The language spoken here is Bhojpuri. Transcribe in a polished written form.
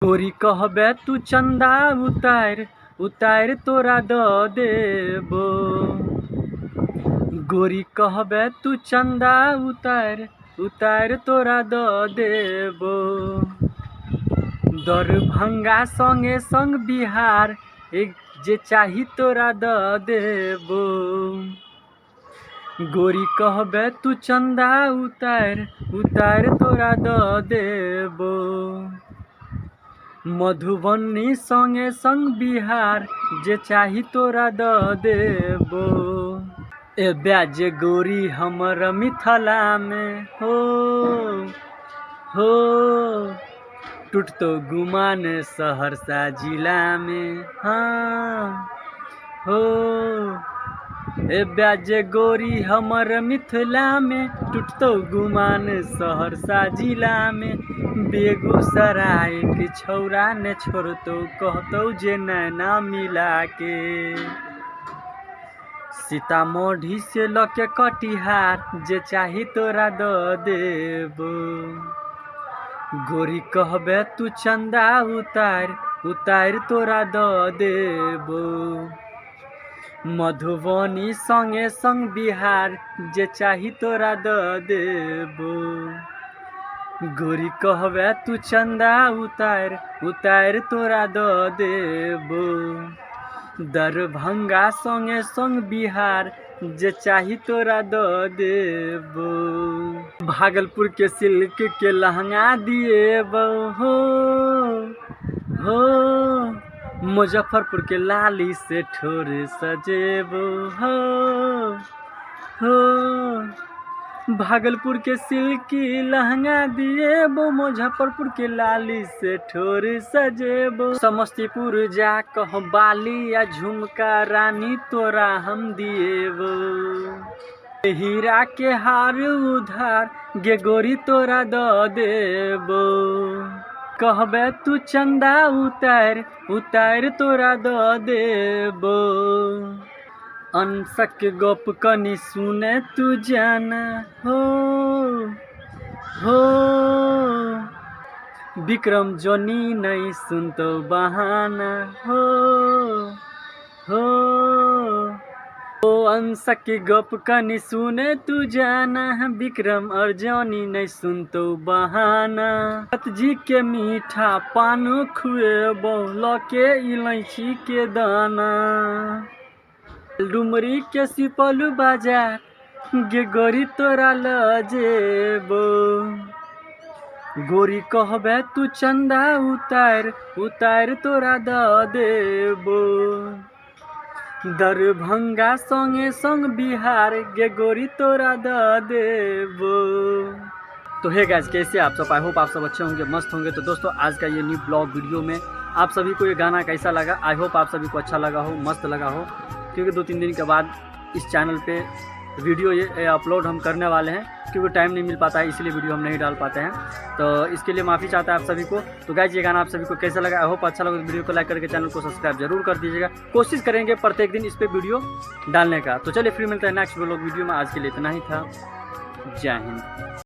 गोरी कहबे तू चंदा उतार उतार तोरा द देबो। गोरी कहबे तू चंदा उतार उतार तोरा द देबो। दरभंगा संगे संग बिहार एक जे चाही तोरा द देबो। गोरी कहबे तू चंदा उतार उतार तोरा द देबो। मधुबनी संगे संग बिहार जे चाही तोरा द देबो। ए ब्याजे गोरी हमर मिथिला में हो टूटतो गुमान सहरसा जिला में हो। ए ब्याजे गोरी हमर मिथिला में टूटतो गुमान सहरसा जिला में। बेगूसराय के छौरा ने छोड़तो कहतो जे नैना मिला के। सीतामढ़ी से लके कटिहार जे चाही तोरा द देबो। गोरी कहबे तू चंदा उतार उतार तोरा द देबो। मधुबनी संगे संग बिहार जे चाही तोरा द देबो। गोरी कहबे तू चंदा उतार उतार तोरा द देबो। दरभंगा संगे संग बिहार जे चाही तोरा द देबो। भागलपुर के सिल्क के लहंगा दिएबो हो। मुजफ्फरपुर के लाली से ठोर सजेबो हो। भागलपुर के सिल्की लहंगा दिएबो। मुजफ्फरपुर के लाली से ठोर सजेबो। समस्तीपुर जा कह बाली या झुमका रानी तोरा हम दिएबो। हीरा के हार उधार गे गोरी तोरा द देबो। कहबे तू चंदा उतार उतार तोरा द देबो। अनसक गप कनी सुने तू जाना हो। विक्रम जोनी नहीं सुनतो बहाना हो। अंशक गप कनी सुने तू जाना। विक्रम और जोनी नहीं सुनतो बहाना। जी के मीठा पान खुएबो लके इलायची के दाना। डुमरी के सिपलू बाजार गे गोरी तोरा ल जेबो। गोरी कहबे तू चंदा उतार उतार तोरा द देबो। दरभंगा संगे संग बिहार गे गोरी तोरा द देबो। तो हे गाइस, कैसे आप सब? आई होप आप सब अच्छे होंगे, मस्त होंगे। तो दोस्तों, आज का ये न्यू ब्लॉग वीडियो में आप सभी को ये गाना कैसा लगा? आई होप आप सभी को अच्छा लगा हो, मस्त लगा हो। क्योंकि 2-3 दिन के बाद इस चैनल पे वीडियो ये अपलोड हम करने वाले हैं, क्योंकि टाइम नहीं मिल पाता है, इसलिए वीडियो हम नहीं डाल पाते हैं। तो इसके लिए माफ़ी चाहता है आप सभी को। तो गाइस, ये गाना आप सभी को कैसा लगा? आई होप अच्छा लगा। तो वीडियो को लाइक करके चैनल को सब्सक्राइब जरूर कर दीजिएगा। कोशिश करेंगे प्रत्येक दिन इस पर वीडियो डालने का। तो चलिए फिर मिलते हैं नेक्स्ट ब्लॉग वीडियो में। आज के लिए इतना ही था। जय हिंद।